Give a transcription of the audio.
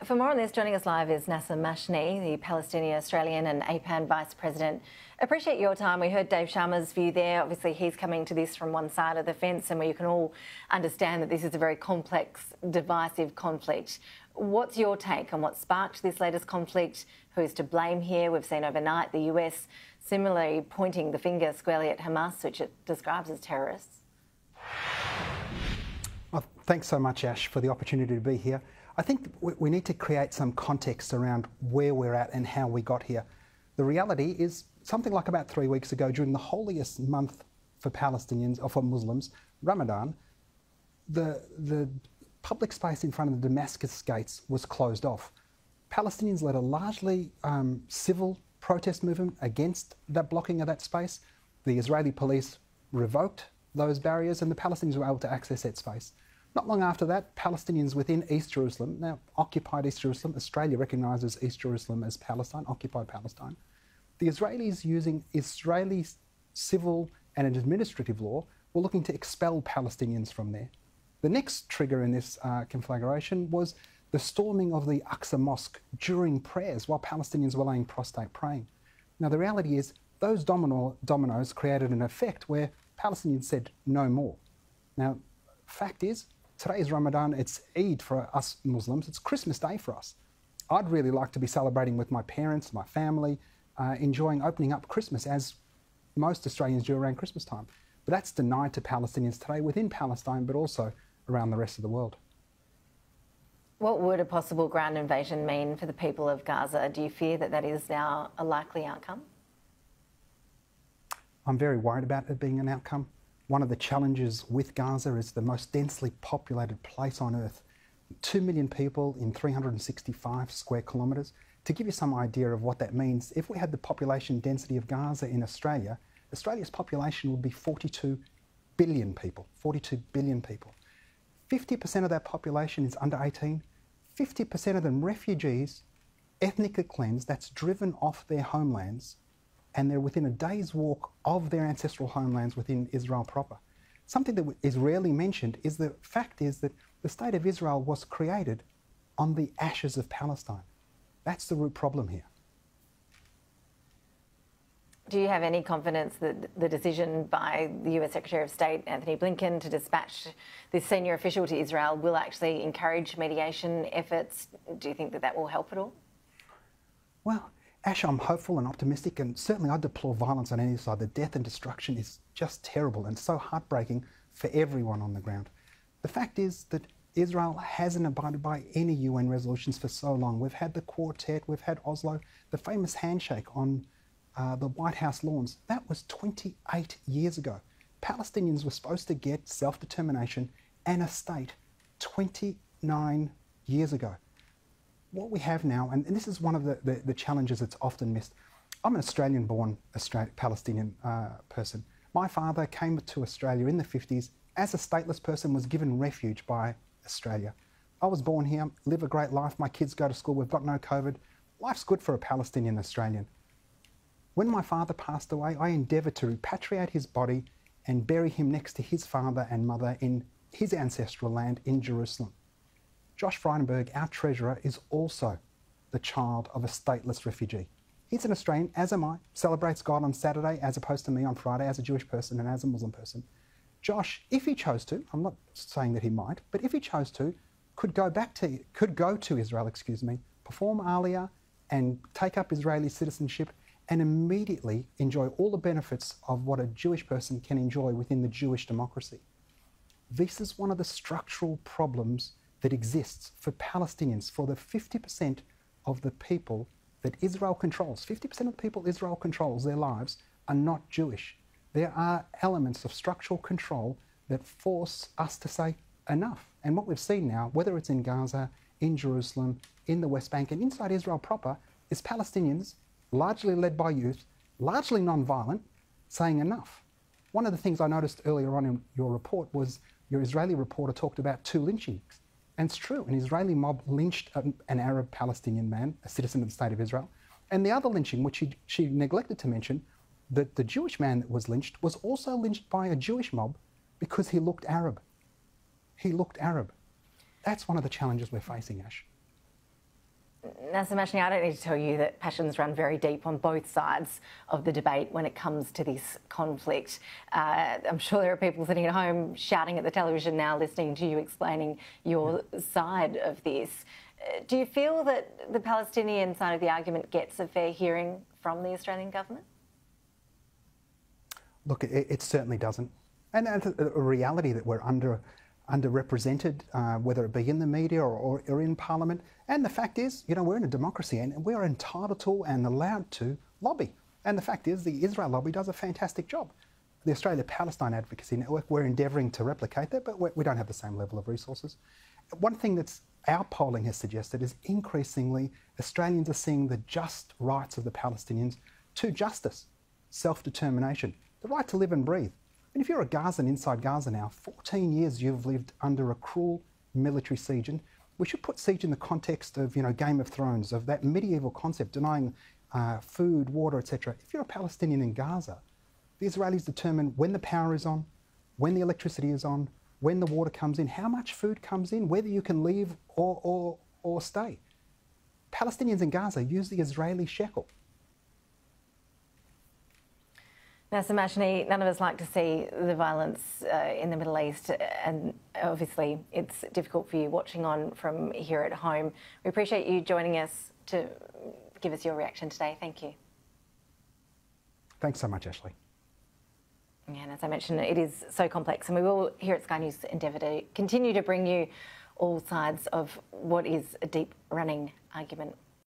For more on this, joining us live is Nasser Mashni, the Palestinian Australian and APAN Vice President. Appreciate your time. We heard Dave Sharma's view there. Obviously, he's coming to this from one side of the fence, and we can all understand that this is a very complex, divisive conflict. What's your take on what sparked this latest conflict? Who's to blame here? We've seen overnight the US similarly pointing the finger squarely at Hamas, which it describes as terrorists. Well, thanks so much, Ash, for the opportunity to be here. I think we need to create some context around where we're at and how we got here. The reality is something like about 3 weeks ago, during the holiest month for Palestinians, or for Muslims, Ramadan, the public space in front of the Damascus gates was closed off. Palestinians led a largely civil protest movement against that blocking of that space. The Israeli police revoked those barriers and the Palestinians were able to access that space. Not long after that, Palestinians within East Jerusalem, now occupied East Jerusalem, Australia recognises East Jerusalem as Palestine, occupied Palestine. The Israelis, using Israeli civil and administrative law, were looking to expel Palestinians from there. The next trigger in this conflagration was the storming of the Aqsa Mosque during prayers while Palestinians were laying prostrate praying. Now, the reality is those dominoes created an effect where Palestinians said no more. Now, fact is, today is Ramadan, it's Eid for us Muslims, it's Christmas Day for us. I'd really like to be celebrating with my parents, my family, enjoying opening up Christmas as most Australians do around Christmas time. But that's denied to Palestinians today within Palestine, but also around the rest of the world. What would a possible ground invasion mean for the people of Gaza? Do you fear that that is now a likely outcome? I'm very worried about it being an outcome. One of the challenges with Gaza is the most densely populated place on earth. 2 million people in 365 square kilometres. To give you some idea of what that means, if we had the population density of Gaza in Australia, Australia's population would be 42 billion people. 42 billion people. 50% of that population is under 18. 50% of them refugees, ethnically cleansed, that's driven off their homelands, and they're within a day's walk of their ancestral homelands within Israel proper. Something that is rarely mentioned is the fact is that the State of Israel was created on the ashes of Palestine. That's the root problem here. Do you have any confidence that the decision by the US Secretary of State, Anthony Blinken, to dispatch this senior official to Israel will actually encourage mediation efforts? Do you think that that will help at all? Well, Ash, I'm hopeful and optimistic, and certainly I deplore violence on any side. The death and destruction is just terrible and so heartbreaking for everyone on the ground. The fact is that Israel hasn't abided by any UN resolutions for so long. We've had the Quartet, we've had Oslo, the famous handshake on the White House lawns. That was 28 years ago. Palestinians were supposed to get self-determination and a state 29 years ago. What we have now, and this is one of the challenges that's often missed. I'm an Australian-born Palestinian person. My father came to Australia in the 50s as a stateless person, was given refuge by Australia. I was born here, live a great life, my kids go to school, we've got no COVID. Life's good for a Palestinian Australian. When my father passed away, I endeavoured to repatriate his body and bury him next to his father and mother in his ancestral land in Jerusalem. Josh Frydenberg, our treasurer, is also the child of a stateless refugee. He's an Australian, as am I, celebrates God on Saturday as opposed to me on Friday as a Jewish person and as a Muslim person. Josh, if he chose to, I'm not saying that he might, but if he chose to, could go to Israel, perform Aliyah and take up Israeli citizenship and immediately enjoy all the benefits of what a Jewish person can enjoy within the Jewish democracy. This is one of the structural problems that exists for Palestinians, for the 50% of the people that Israel controls. 50% of the people Israel controls, their lives, are not Jewish. There are elements of structural control that force us to say enough. And what we've seen now, whether it's in Gaza, in Jerusalem, in the West Bank, and inside Israel proper, is Palestinians, largely led by youth, largely non-violent, saying enough. One of the things I noticed earlier on in your report was your Israeli reporter talked about 2 lynchings. And it's true, an Israeli mob lynched an Arab Palestinian man, a citizen of the State of Israel. And the other lynching, which she neglected to mention, that the Jewish man that was lynched was also lynched by a Jewish mob because he looked Arab. He looked Arab. That's one of the challenges we're facing, Ash. Nasser Mashni, I don't need to tell you that passions run very deep on both sides of the debate when it comes to this conflict. I'm sure there are people sitting at home shouting at the television now, listening to you explaining your side of this. Do you feel that the Palestinian side of the argument gets a fair hearing from the Australian government? Look, it certainly doesn't. And it's a reality that we're underrepresented, whether it be in the media or in Parliament. And the fact is, you know, we're in a democracy and we are entitled to and allowed to lobby. And the fact is, the Israel lobby does a fantastic job. The Australia-Palestine Advocacy Network, we're endeavouring to replicate that, but we don't have the same level of resources. One thing that's our polling has suggested is increasingly Australians are seeing the just rights of the Palestinians to justice, self-determination, the right to live and breathe. And if you're a Gazan inside Gaza now, 14 years you've lived under a cruel military siege. And we should put siege in the context of, you know, Game of Thrones, of that medieval concept, denying food, water, etc. If you're a Palestinian in Gaza, the Israelis determine when the power is on, when the electricity is on, when the water comes in, how much food comes in, whether you can leave or stay. Palestinians in Gaza use the Israeli shekel. Nasser Mashni, none of us like to see the violence in the Middle East, and obviously it's difficult for you watching on from here at home. We appreciate you joining us to give us your reaction today. Thank you. Thanks so much, Ashley. Yeah, and as I mentioned, it is so complex, and we will here at Sky News endeavour to continue to bring you all sides of what is a deep running argument.